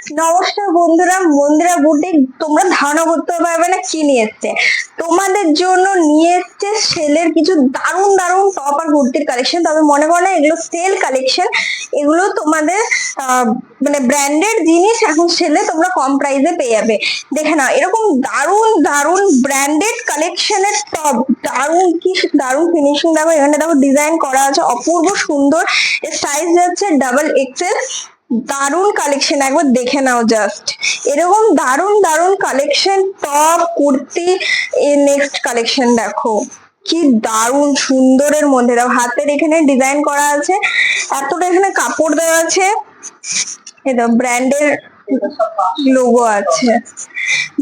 নমস্কার বন্ধুরা, মন্দিরা বুটিক। তোমরা ধারণা করতে পারবে না কি নিয়ে এসছে। তোমাদের জন্য নিয়ে এসছে সেলের কিছু দারুণ দারুণ টপ আর কুর্তির কালেকশন। তবে মনে করো না এগুলো সেল কালেকশন, এগুলো তোমাদের মানে ব্র্যান্ডেড জিনিস এখন সেলে তোমরা কম প্রাইসে পেয়ে যাবে। দেখে নাও এরকম দারুণ দারুণ ব্র্যান্ডেড কালেকশনের টপ, দারুণ কি দারুণ ফিনিশিং। দেখো এখানে দেখো ডিজাইন করা আছে, অপূর্ব সুন্দর। সাইজ যাচ্ছে ডাবল এক্সেল। দারুণ কালেকশন, একবার দেখে নাও জাস্ট। এরকম দারুণ দারুণ collection top kurti. Next collection দেখো কি দারুণ সুন্দরের মধ্যে, দেখো হাতের এখানে ডিজাইন করা আছে, এতটা এখানে কাপড় দেওয়া আছে, এটা ব্র্যান্ডের লোগো আছে।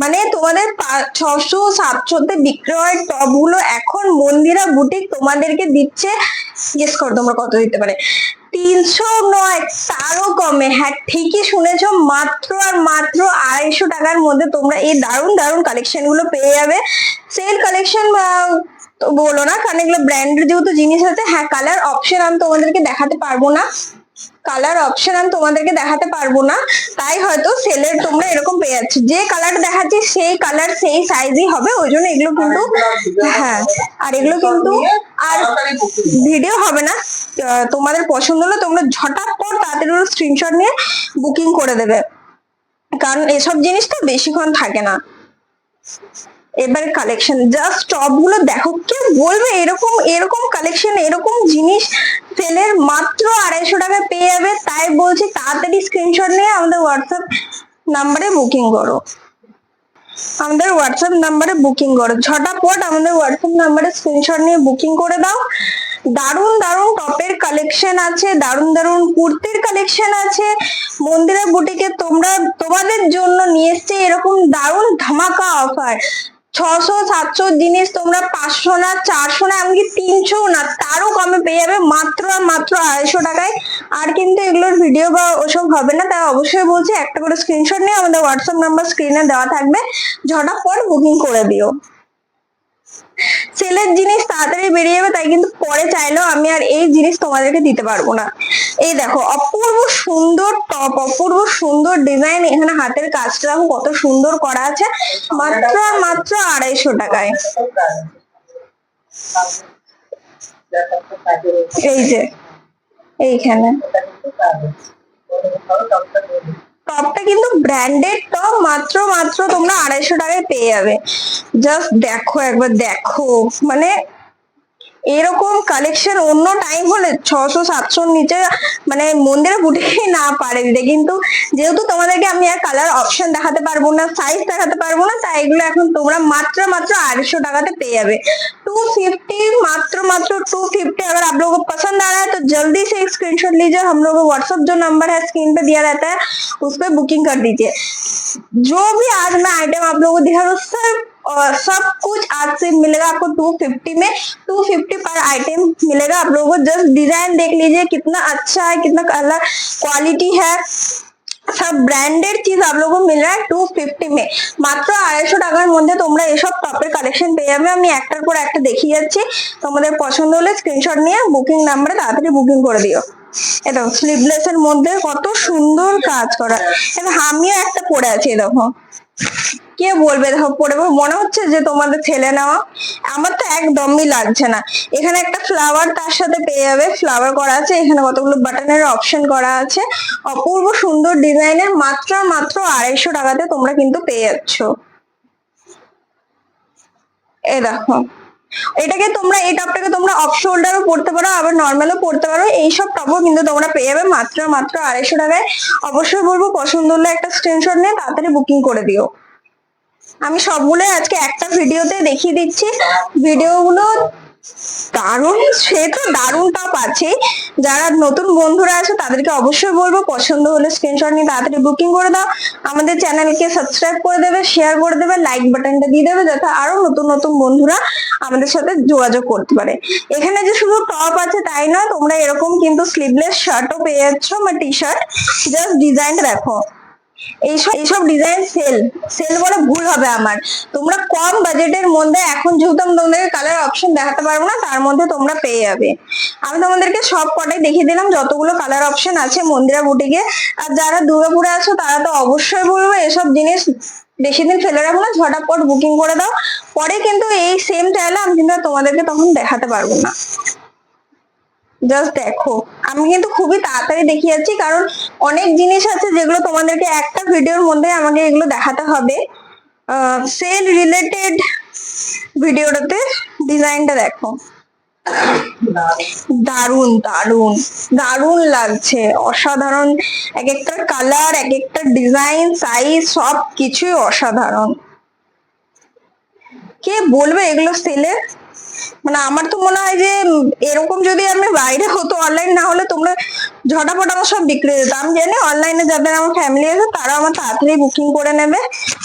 মানে তোমাদের 600-700 বিক্রি হয় টপ গুলো, এখন মন্দিরা বুটিক তোমাদেরকে দিচ্ছে, গেস করো তোমরা কত দিতে পারে। 300 নয়, তারও কমে। হ্যাঁ ঠিকই শুনেছো, মাত্র আর মাত্র 250 টাকার মধ্যে তোমরা এই দারুণ দারুণ কালেকশন গুলো পেয়ে যাবে। সেল কালেকশন তো বলো না, কারণ এগুলো ব্র্যান্ডের যেহেতু জিনিস আছে। হ্যাঁ কালার অপশন আমি তোমাদেরকে দেখাতে পারবো না, তাই হয়তো সেলের তোমরা এরকম পেয়ে যাচ্ছ। যে কালার দেখাচ্ছি সেই কালার সেই সাইজই হবে, ওই জন্য এগুলো কিন্তু হ্যাঁ। আর এগুলো কিন্তু আর ভিডিও হবে না। তোমাদের পছন্দ হলে তোমরা ঝটাপট তাড়াতাড়ি স্ক্রিনশট নিয়ে বুকিং করে দেবে, কারণ এসব জিনিস তো বেশিক্ষণ থাকে না। এবার কালেকশন জাস্ট টপ গুলো দেখো, কে বলবে এরকম এরকম কালেকশন এরকম জিনিস সেলের মাত্র 250 টাকায় পেয়ে যাবে। তাই বলছি তাড়াতাড়ি স্ক্রিনশট নিয়ে আমাদের হোয়াটসঅ্যাপ নাম্বারে বুকিং করো, ঝটাপট আমাদের হোয়াটসঅ্যাপ নাম্বারে স্ক্রিনশট নিয়ে বুকিং করে দাও। দারুণ দারুণ টপের কালেকশন আছে, দারুণ দারুণ কুর্তির কালেকশন আছে। মন্দিরা বুটিকে তোমাদের জন্য নিয়ে এসছে এরকম দারুণ ধামাকা অফার। 600-700 জিনিস তোমরা 500 না, 400 না, এমনকি 300 না, তারও কমে পেয়ে যাবে মাত্র আর মাত্র 250 টাকায়। আর কিন্তু এগুলোর ভিডিও বা ওসব হবে না, তাই অবশ্যই বলছি একটা করে স্ক্রিনশট নিয়ে আমাদের হোয়াটসঅ্যাপ নাম্বার স্ক্রিনে দেওয়া থাকবে, ঝটাপট বুকিং করে দিও। সেলের জিনিস তাড়াতাড়ি বেরিয়ে যাবে, তাই কিন্তু পরে চাইলেও আমি আর এই জিনিস তোমাদেরকে দিতে পারবো না। এই দেখো অপূর্ব সুন্দর টপ, অপূর্ব সুন্দর ডিজাইন, এখানে হাতের কাজটা দেখো কত সুন্দর করা আছে, মাত্র মাত্র 250 টাকায়। এই যে এইখানে টপটা কিন্তু ব্র্যান্ডেড টপ, মাত্র মাত্র তোমরা 250 টাকায় পেয়ে যাবে। জাস্ট দেখো একবার, দেখো মানে এরকম কালেকশন অন্য টাইম হলে 600-700 নিচে মানে মন্দিরা বুটিকে না পারে দিতে, কিন্তু যেহেতু তোমাদেরকে আমি আর কালার অপশন দেখাতে পারবো না, সাইজ দেখাতে পারবো না, তাই এগুলো এখন তোমরা মাত্র মাত্র 250 টাকাতে পেয়ে যাবে। 250, मात्र मात्र 250। अगर आप लोगों को पसंद आ रहा है तो जल्दी से एक स्क्रीनशॉट लीजिए, हम लोगों का व्हाट्सएप जो नंबर है स्क्रीन पे दिया रहता है उस पर बुकिंग कर दीजिए। जो भी आज मैं आइटम आप लोगों को दिखा रहा हूँ सब कुछ आज से मिलेगा आपको 250 में। 250 पर आइटम मिलेगा आप लोगों को। जस्ट डिजाइन देख लीजिए कितना अच्छा है, कितना कलर क्वालिटी है, सब ব্র্যান্ডেড চিজ आप लोगों को मिल रहा है 250 में। মাত্র 250 টাকার মধ্যে তোমরা এসব টপের কালেকশন পেয়ে যাবে। আমি একটার পর একটা দেখিয়ে যাচ্ছি, তোমাদের পছন্দ হলে স্ক্রিনশট নিয়ে বুকিং নাম্বারে তাড়াতাড়ি বুকিং করে দিও। এটা স্লিভলেস এর মধ্যে কত সুন্দর কাজ করা, আমিও একটা পরে আছি দেখো, কে বলবে দেখো পরে মনে হচ্ছে যে তোমাদের ছেলে নেওয়া, আমার তো একদমই লাগছে না। এখানে একটা ফ্লাওয়ার তার সাথে পেয়ে যাবে, ফ্লাওয়ার করা আছে, এখানে কতগুলো বাটনের অপশন করা আছে, অপূর্ব সুন্দর ডিজাইনের, মাত্র মাত্র 250 টাকাতে তোমরা কিন্তু পেয়ে যাচ্ছ। এই দেখো এটাকে তোমরা, এই টপটাকে তোমরা অফ শোল্ডারও পরতে পারো, আবার নর্মালও পরতে পারো। এইসব টপও কিন্তু তোমরা পেয়ে যাবে মাত্র মাত্র 250 টাকায়। অবশ্যই বলবো পছন্দ হলে একটা স্ক্রিনশট নিয়ে তাড়াতাড়ি বুকিং করে দিও। আমি সবগুলো আজকে একটা ভিডিওতে দেখিয়ে দিচ্ছি, ভিডিওগুলো দারুণ, সে তো দারুণ টপ আছে। যারা নতুন বন্ধুরা আছে তাদেরকে অবশ্যই বলবো পছন্দ হলে স্ক্রিনশট নিয়ে তাড়াতাড়ি বুকিং করে দাও। আমাদের চ্যানেলকে সাবস্ক্রাইব করে দেবে, শেয়ার করে দেবে, লাইক বাটনটা দিয়ে দেবে, যাতে আরো নতুন নতুন বন্ধুরা আমাদের সাথে যোগাযোগ করতে পারে। এখানে যে শুধু টপ আছে তাই নয়, তোমরা এরকম কিন্তু স্লিভলেস শার্টও পেয়ে যাচ্ছ বা টি শার্ট। জাস্ট ডিজাইনটা দেখো, এইসব ডিজাইন সেল সেল বলে ভুল হবে আমার। তোমরা কম বাজেটের মধ্যে, এখন যেহেতু আমি তোমাদেরকে কালার অপশন দেখাতে পারবো না, তার মধ্যে তোমরা পেয়ে যাবে। আমি তোমাদেরকে সব কটাই দেখিয়ে দিলাম যতগুলো কালার অপশন আছে মন্দিরা বুটিকে। আর যারা দুর্গাপুরে আছো তারা তো অবশ্যই বলবো এসব জিনিস বেশি দিন ফেলে রাখো না, ঝটাপট বুকিং করে দাও। পরে কিন্তু এই সেম চাইলে আমি কিন্তু তোমাদেরকে তখন দেখাতে পারবো না। জাস্ট দেখো, আমি কিন্তু খুবই তাড়াতাড়ি দেখিয়ে যাচ্ছি, কারণ অনেক জিনিস আছে যেগুলো তোমাদেরকে একটা ভিডিওর মধ্যে আমাকে এগুলো দেখাতে হবে। সেল রিলেটেড ভিডিওটাতে ডিজাইনটা দেখো, দারুন দারুন দারুন লাগছে, অসাধারণ। এক একটা কালার, এক একটা ডিজাইন, সাইজ সব কিছুই অসাধারণ। কে বলবে এগুলো সেলের? মানে আমার তো মনে হয় যে এরকম যদি আমি বাইরে হতো, অনলাইন না হলে তোমরা ঝটাপট আমার সব বিক্রি যেত। আমি জানি অনলাইনে যাদের আমার ফ্যামিলি আছে তারা আমার তাড়াতাড়ি বুকিং করে নেবে,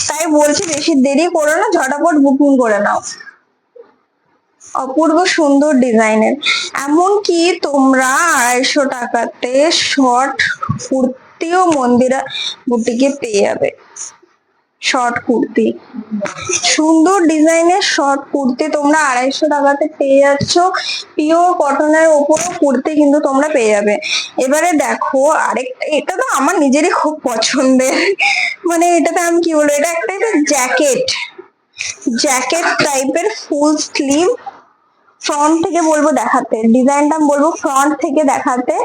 তাই বলছি বেশি দেরি করো না, ঝটাপট বুকিং করে নাও। অপূর্ব সুন্দর ডিজাইনের, এমনকি তোমরা 250 টাকাতে শর্ট কুর্তিও মন্দিরা বুটিকে পেয়ে যাবে। শর্ট কুর্তি, সুন্দর ডিজাইনের শর্ট কুর্তি তোমরা 250 টাকাতে পেয়ে যাচ্ছ। পিওর কটনের ওপর কুর্তি কিন্তু তোমরা পেয়ে যাবে। এবারে দেখো আরেকটা, এটা তো আমার নিজেরই খুব পছন্দের, মানে এটাতে আমি কি বলবো, এটা একটা জ্যাকেট, জ্যাকেট টাইপের ফুল স্লিভ। ফ্রন্ট থেকে বলবো দেখাতে, ডিজাইনটা বলবো ফ্রন্ট থেকে দেখাতে।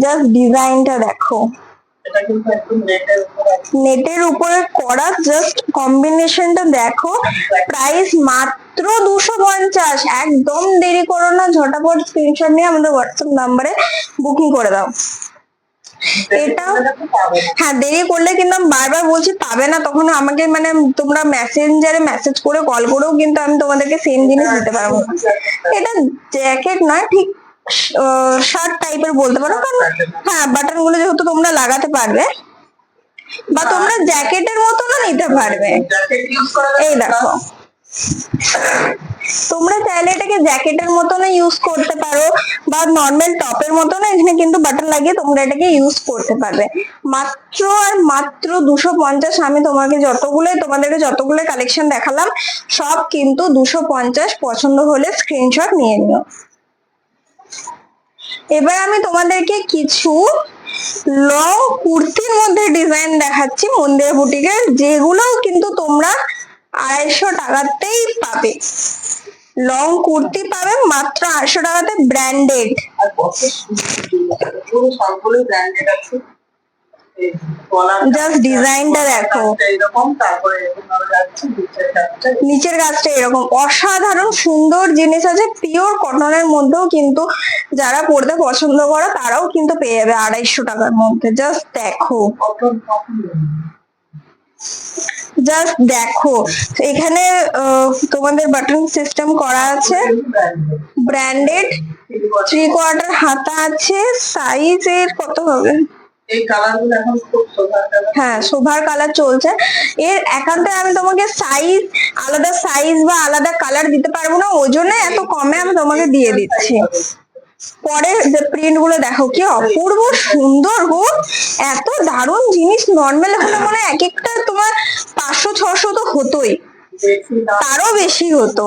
জাস্ট ডিজাইনটা দেখো, নেটের উপরে করা, জাস্ট কম্বিনেশনটা দেখো। প্রাইস মাত্র 250। একদম দেরি করো না, ঝটাপট স্ক্রিনশট নিয়ে আমাদের হোয়াটসঅ্যাপ নাম্বারে বুকিং করে দাও। এটা হ্যাঁ, দেরি করলে কিন্তু আমি বারবার বলছি পাবে না, তখন আমাকে মানে তোমরা মেসেঞ্জারে মেসেজ করে কল করেও কিন্তু আমি তোমাদেরকে সেম জিনিস দিতে পারবো। এটা জ্যাকেট নয়, ঠিক শার্ট টাইপের বলতে পারো, কারণ হ্যাঁ বাটন গুলো যেহেতু তোমরা লাগাতে পারবে, বা তোমরা জ্যাকেটের মতনও নিতে পারবে। এই দেখো, তোমরা চাইলে এটাকে জ্যাকেটের মতন ইউজ করতে পারো, বা নর্মাল টপের মতন এখানে কিন্তু বাটন লাগিয়ে তোমরা এটাকে ইউজ করতে পারবে। মাত্র আর মাত্র 250। আমি তোমাদেরকে যতগুলো কালেকশন দেখালাম সব কিন্তু 250। পছন্দ হলে স্ক্রিনশট নিয়ে নিও। এবার আমি তোমাদেরকে কিছু লং কুর্তির মধ্যে ডিজাইন দেখাচ্ছি মন্দিরা বুটিকের, যেগুলো কিন্তু তোমরা 250 টাকাতেই পাবে। লং কুর্তি পাবে মাত্র 250 টাকাতে, ব্র্যান্ডেড। জাস্ট ডিজাইনটা দেখো, নিচের কাজটা এরকম অসাধারণ সুন্দর জিনিস আছে। পিওর কটনের মধ্যেও কিন্তু যারা পড়তে পছন্দ করে তারাও কিন্তু পেয়ে যাবে 250 টাকার মধ্যে। জাস্ট দেখো, জাস্ট দেখো, এখানে তোমাদের বাটন সিস্টেম করা আছে, ব্র্যান্ডেড। 3/4 হাতা আছে। সাইজ এর কত হবে? এই কালারগুলো এখন খুব শোভার কালার, হ্যাঁ শোভার কালার চলছে। এর একান্তে আমি তোমাকে আলাদা সাইজ বা আলাদা কালার দিতে পারবো না, ওই জন্য এত কমে আমি তোমাকে দিয়ে দিচ্ছি। পরে যে প্রিন্ট গুলো দেখো কি অপূর্ব সুন্দর গো, এত দারুণ জিনিস নর্মাল হলে মনে এক একটা তোমার 500-600 তো হতোই, তারও বেশি হতো।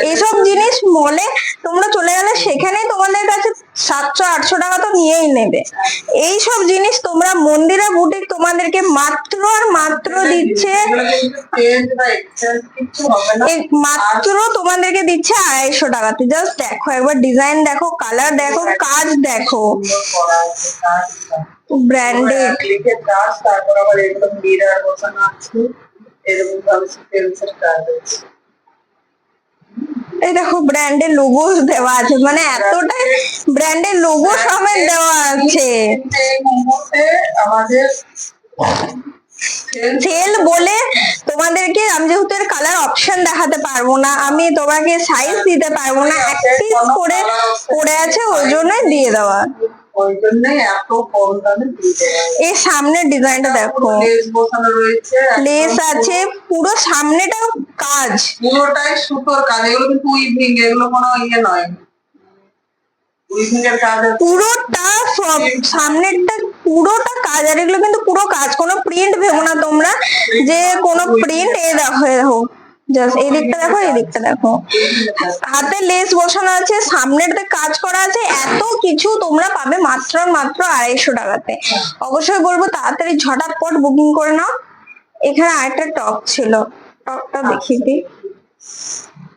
এইসব জিনিস মলে তোমরা চলে গেলে সেখানেই তোমাদের কাছে 700-800 টাকা তো নিয়েই নেবে। এইসব জিনিস তোমরা মন্দিরা বুটিক তোমাদেরকে মাত্র আর মাত্র দিচ্ছে, মাত্র তোমাদেরকে দিচ্ছে 250 টাকাতে। জাস্ট দেখো একবার, ডিজাইন দেখো, কালার দেখো, কাজ দেখো, ব্র্যান্ডেড। তারপর আবার এরকম মিরর বসানো আছে, এরকম ভাবে সিকোয়েন্সের কাজ আছে। এই দেখো ব্র্যান্ডের লোগো দেওয়া আছে, মানে এতটাই ব্র্যান্ডের লোগো সমেত দেওয়া আছে। আমাদের সেল বলে তোমাদেরকে আমি যেহেতু এর কালার অপশন দেখাতে পারবো না, আমি তোমাকে সাইজ দিতে পারবো না, এক পিস করে পড়ে আছে ওই জন্য দিয়ে দেওয়া। ওই জন্যই এত কম দামে দিয়ে দেওয়া। এই সামনের ডিজাইনটা দেখো, লেস বসানো রয়েছে, লেস আছে, পুরো সামনেটা কাজ, পুরোটাই সুতোর কাজ। এগুলো কিন্তু উইভিং, এগুলো কোনো ইয়ে নয়, পুরোটা সব সামনেরটা পুরোটা কাজ, আর এগুলো কিন্তু পুরো কাজ, কোনো প্রিন্ট ভেবো না তোমরা যে কোনো প্রিন্ট। এ দেখো এ দেখো, জাস্ট এই দিকটা দেখো, এই দিকটা দেখো, হাতে লেস বসানো আছে, সামনেরতে কাজ করা আছে, এত কিছু তোমরা পাবে মাত্র মাত্র 250 টাকাতে। অবশ্যই বলবো তাড়াতাড়ি ঝটাপট বুকিং করে নাও। এখানে আরেকটা টপ ছিল, টপটা দেখিয়ে দিই,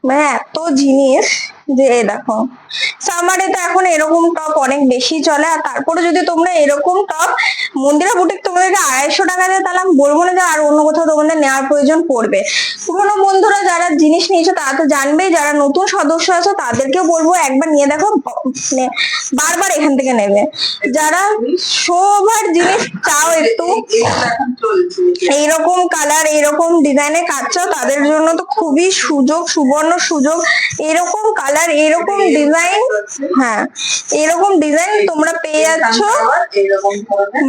মানে এত জিনিস যে এই দেখো, সামারে তো এখন এরকম টপ অনেক বেশি চলে। আর তারপরে যদি তোমরা এরকম টপ মন্দিরা বুটিক তোমাদেরকে 250 টাকা দেয়, তাহলে আমি বলবো না যে আর অন্য কোথাও তোমাদের নেওয়ার প্রয়োজন পড়বে। পুরোনো বন্ধুরা যারা জিনিস নিয়েছো তারা তো জানবেই, যারা নতুন সদস্য আছো তাদেরকেও বলবো একবার নিয়ে দেখো, মানে বারবার এখান থেকে নেবে। যারা শোভার জিনিস চাও, একটু এইরকম কালার এইরকম ডিজাইনের কাজ চাও, তাদের জন্য তো খুবই সুযোগ, সুবর্ণ সুযোগ। এরকম কালার এরকম ডিজাইন, হ্যাঁ এরকম ডিজাইন তোমরা পেয়ে যাচ্ছ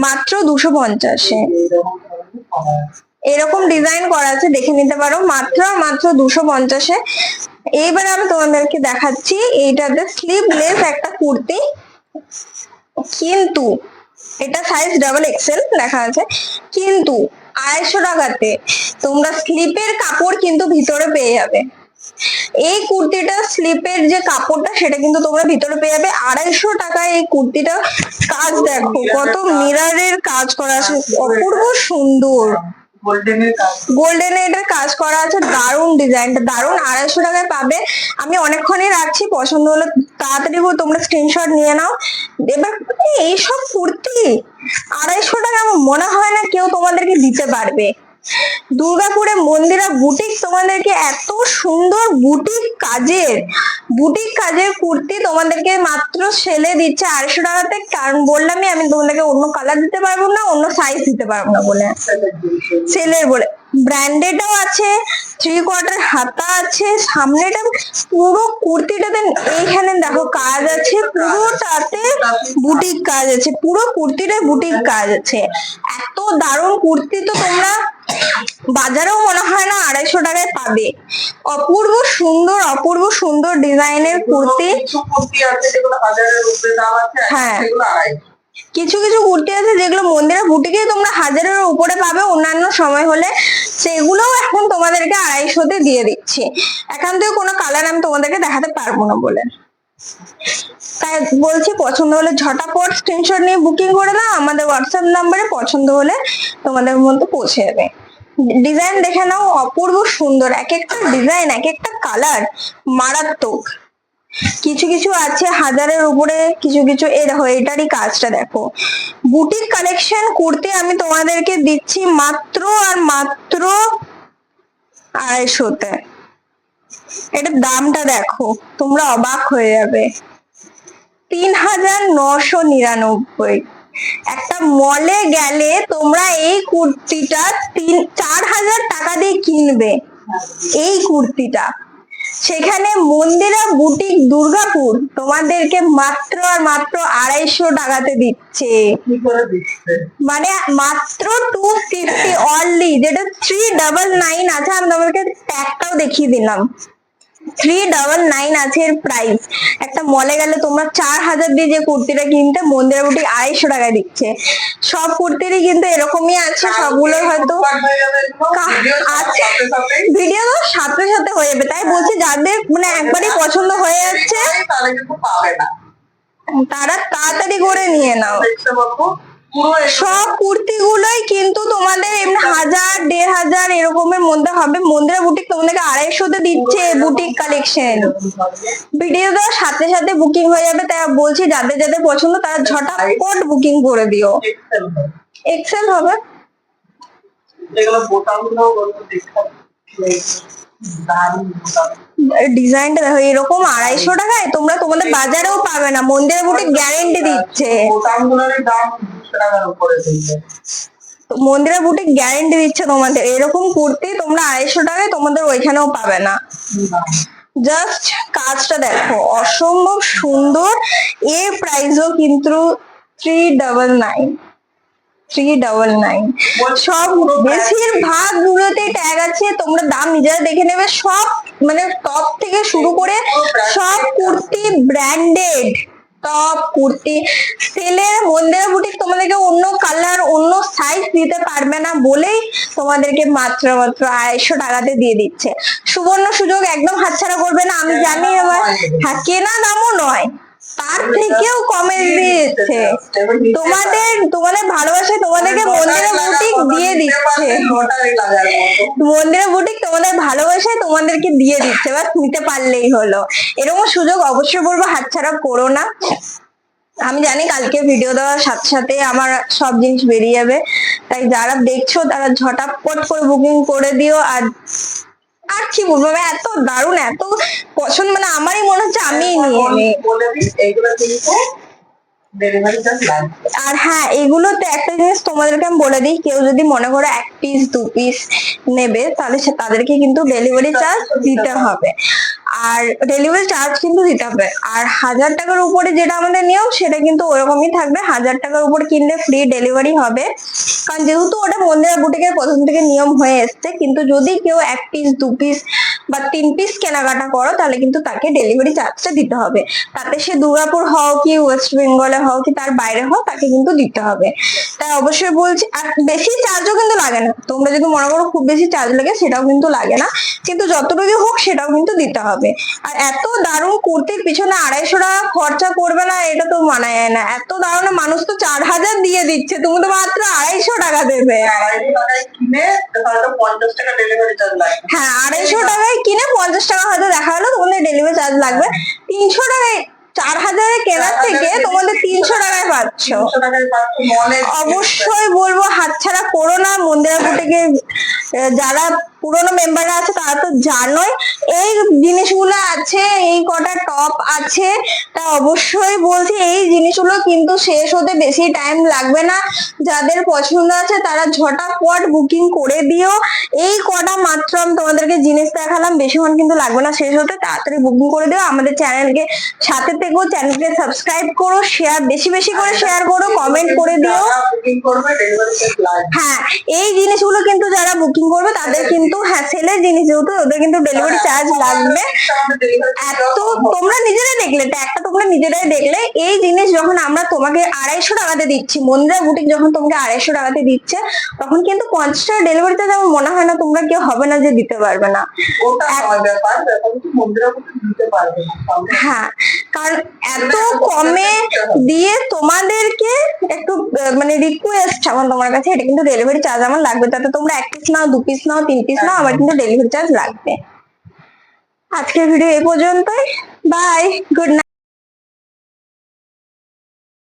মাত্র 250-এ। এরকম ডিজাইন করা আছে, দেখে নিতে পারো, মাত্র মাত্র 250-এ। এইবারে আমি তোমাদেরকে দেখাচ্ছি এইটাতে স্লিভলেস একটা কুর্তি, কিন্তু এটা সাইজ XXL লেখা আছে, কিন্তু 250 টাকাতে তোমরা স্লিপের কাপড় কিন্তু ভিতরে পেয়ে যাবে। এই কুর্তিটা স্লিপের যে কাপড়টা সেটা কিন্তু তোমরা ভিতরে পেয়ে যাবে 250 টাকায়। এই কুর্তিটা কাজ দেখো কত মিররের কাজ করা আছে, অপূর্ব সুন্দর, গোল্ডেন এর কাজ করা আছে, দারুণ ডিজাইনটা দারুণ। 250 টাকায় পাবে। আমি অনেকক্ষণই রাখছি, পছন্দ হলে তাড়াতাড়ি তোমরা স্ক্রিনশট নিয়ে নাও। এবার এইসব কুর্তি 250 টাকা আমার মনে হয় না কেউ তোমাদেরকে দিতে পারবে। দুর্গাপুরে মন্দিরা বুটিক তোমাদেরকে এত সুন্দর বুটিক কাজের কুর্তি তোমাদেরকে মাত্র সেলে দিচ্ছে 250 টাকাতে। কারণ বললামই আমি তোমাদেরকে অন্য কালার দিতে পারবো না, অন্য সাইজ দিতে পারবো না বলে, সেলের বলে। ব্র্যান্ডেডও আছে, 3/4 হাতা আছে, সামনেটা পুরো কুর্তিটাতে এইখানে দেখো কাজ আছে, পুরোটাতে বুটিক কাজ আছে, পুরো কুর্তিটা বুটিক কাজ আছে। এত দারুণ কুর্তি তো তোমরা বাজারেও মনে হয় না 250 টাকায় পাবে। অপূর্ব সুন্দর ডিজাইনের কুর্তি। হ্যাঁ কিছু কিছু কুর্তি আছে যেগুলো মন্দিরা বুটিকে তোমরা 1000-এর উপরে পাবে, অন্যান্য সময় হলে সেগুলো এখন তোমাদেরকে 250-তে দিয়ে দিচ্ছি। এখান থেকে কোনো কালার আমি তোমাদেরকে দেখাতে পারবো না বলে, তাই বলছি পছন্দ হলে ঝটাপট স্ক্রিনশট নিয়ে বুকিং করে নাও। আমাদের হোয়াটসঅ্যাপ নাম্বারে পছন্দ হলে তোমাদের মধ্যে পৌঁছে যাবে। ডিজাইন দেখে নাও, অপূর্ব সুন্দর, এক একটা ডিজাইন এক একটা কালার মারাত্মক। কিছু কিছু আছে 1000-এর উপরে, কিছু কিছু এই দেখো এটারই কাজটা দেখো। বুটিক কালেকশন কুর্তি আমি তোমাদেরকে দিচ্ছি মাত্র আর মাত্র 250-তে। এটার দামটা দেখো, তোমরা অবাক হয়ে যাবে, 3999। একটা মলে গেলে তোমরা এই কুর্তিটা 4000 টাকা দিয়ে কিনবে, এই কুর্তিটা, সেখানে মন্দিরা বুটিক দুর্গাপুর তোমাদেরকে মাত্র আর মাত্র 250 টাকাতে দিচ্ছে। মানে মাত্র 250 অনলি, যেটা 399 আছে। আমি তোমাদেরকে ট্যাগটাও দেখিয়ে দিলাম, 399 আছে এর প্রাইস। একটা মলে গেলে তোমরা 4000 দিয়ে যে কুর্তিটা কিনতে, মন্দিরা বুটিক 250 টাকায় দিচ্ছে। সব কুর্তিরই কিন্তু এরকমই আছে, সবগুলোর হয়তো আছে, ভিডিও সাথে সাথে হয়ে যাবে। তাই বলছি যাদের মানে একবারই পছন্দ হয়ে যাচ্ছে তারা তাড়াতাড়ি করে নিয়ে নাও। সব কুর্তি গুলোই কিন্তু তোমাদের এমনি 1000-1500 এরকমের মধ্যে হবে। মন্দিরা বুটিক তোমাদেরকে 250-তে দিচ্ছে বুটিক কালেকশন। ভিডিও দেওয়ার সাথে সাথে বুকিং হয়ে যাবে, তাই বলছি যাদের যাদের পছন্দ তারা ঝটাপট বুকিং করে দিও। এক্সেল হবে। ডিজাইনটা দেখো, এরকম 250 টাকায় তোমরা তোমাদের বাজারেও পাবে না। মন্দিরা বুটিক গ্যারেন্টি দিচ্ছে, মন্দিরা বুটিক গ্যারেন্টি দিচ্ছে তোমাদের, এরকম কুর্তি তোমরা 250 টাকায় তোমাদের ওইখানেও পাবে না। জাস্ট কাজটা দেখো, অসম্ভব সুন্দর। এর প্রাইসও কিন্তু 399। সব বেশিরভাগ গুলোতে ট্যাগ আছে, তোমরা দাম নিজেরা দেখে নেবে। সব মানে টপ থেকে শুরু করে সব কুর্তি ব্র্যান্ডেড, টপ কুর্তি সেলের মন্দিরা বুটিক তোমাদেরকে অন্য কালার অন্য সাইজ দিতে পারবে না বলেই তোমাদেরকে মাত্র 250 টাকাতে দিয়ে দিচ্ছে। সুবর্ণ সুযোগ, একদম হাতছাড়া করবে না। আমি জানি আমার হ্যাঁ কেনা দামও নয়, তার থেকেও কমে দিয়েছে। তোমাদের তোমাদের ভালোবাসায় তোমাদেরকে মন্দিরা বুটিক দিয়ে দিচ্ছে, মন্দিরা বুটিক তোমাদের ভালোবাসায় তোমাদেরকে দিয়ে দিচ্ছে, বাস নিতে পারলেই হলো। এরকম সুযোগ অবশ্যই বলবো হাতছাড়া করো না। আমি জানি কালকে ভিডিও দেওয়ার সাথে সাথে আমার সব জিনিস বেরিয়ে যাবে, তাই যারা দেখছো তারা ঝটাপট করে বুকিং করে দিও। আর আর কি বলবো, আমি এত দারুণ এত পছন্দ, মানে আমারই মনে হচ্ছে আমি নিয়ে নিই। আর হ্যাঁ, এগুলোতে একটা জিনিস তোমাদেরকে আমি বলে দিই, কেউ যদি মনে করো 1 পিস 2 পিস নেবে তাহলে তাদেরকে কিন্তু ডেলিভারি চার্জ দিতে হবে, আর ডেলিভারি চার্জ কিন্তু দিতে হবে। আর 1000 টাকার উপরে যেটা আমাদের নিয়ম সেটা কিন্তু ওরকমই থাকবে, 1000 টাকার উপরে কিনলে ফ্রি ডেলিভারি হবে, কারণ যেহেতু ওটা মন্দিরা বুটিকের প্রথম থেকে নিয়ম হয়ে এসছে। কিন্তু যদি কেউ 1 পিস 2 পিস বা 3 পিস কেনাকাটা করো তাহলে কিন্তু তাকে ডেলিভারি চার্জটা দিতে হবে, তাতে সে দুর্গাপুর হও কি ওয়েস্ট বেঙ্গলে হও কি তার বাইরে হও তাকে কিন্তু দিতে হবে। তাই অবশ্যই বলছি, আর বেশি চার্জও কিন্তু লাগে না, তোমরা যদি মনে করো খুব বেশি চার্জ লাগে সেটাও কিন্তু লাগে না, কিন্তু যতটুকু হোক সেটাও কিন্তু দিতে হবে। আর এত দারুণ কুর্তির পিছনে 250 টাকা খরচা করবে না, এটা তো মানা যায় না। এত দারুণ, মানুষ তো 4000 দিয়ে দিচ্ছে, তুমি তো মাত্র 250 টাকা দেবে। হ্যাঁ, 250 টাকায় কিনে 50 টাকা হয়তো দেখা গেলো তোমাদের ডেলিভারি চার্জ লাগবে, 300 টাকায় 4000 কেনার থেকে তোমাদের 300 টাকায় পাচ্ছ। অবশ্যই বলবো হাতছাড়া করো না। মন্দিরা বুটিকে যারা পুরোনো মেম্বাররা আছে তারা তো জানোই এই জিনিসগুলো আছে, এই কটা টপ আছে, তা অবশ্যই বলছি এই জিনিসগুলো কিন্তু শেষ হতে বেশি টাইম লাগবে না। যাদের পছন্দ আছে তারা ঝটাপট বুকিং করে দিও। এই কটা মাত্র আমি তোমাদেরকে জিনিস দেখালাম, বেশিক্ষণ কিন্তু লাগবে না শেষ হতে, তাড়াতাড়ি বুকিং করে দিও। আমাদের চ্যানেলকে সাথে থেকো, চ্যানেলকে সাবস্ক্রাইব করো, শেয়ার বেশি বেশি করে শেয়ার করো, কমেন্ট করে দিও। হ্যাঁ, এই জিনিসগুলো কিন্তু যারা বুকিং করবে তাদের কিন্তু হ্যাঁ সেলের জিনিস যেহেতু ওদের কিন্তু ডেলিভারি চার্জ লাগবে। এত তোমরা নিজেরাই দেখলে, ট্যাগটা তোমরা নিজেরাই দেখলে। এই জিনিস যখন আমরা তোমাকে 250 টাকাতে দিচ্ছি, মন্দিরা বুটিক যখন তোমাকে 250 টাকাতে দিচ্ছে, তখন কিন্তু 50 টাকা ডেলিভারি চার্জ আমার মনে হয় না তোমরা কেউ হবে না যে দিতে পারবে না। হ্যাঁ, কারণ এত কমে দিয়ে তোমাদেরকে একটু মানে রিকোয়েস্ট আমার তোমার কাছে, এটা কিন্তু ডেলিভারি চার্জ আমার লাগবে, তাতে তোমরা 1 পিস নাও 2 পিস নাও 3 পিস নাও, আমার কিন্তু ডেলিভারি চার্জ লাগবে। আজকের ভিডিও এই পর্যন্তই, বাই, গুড নাইট।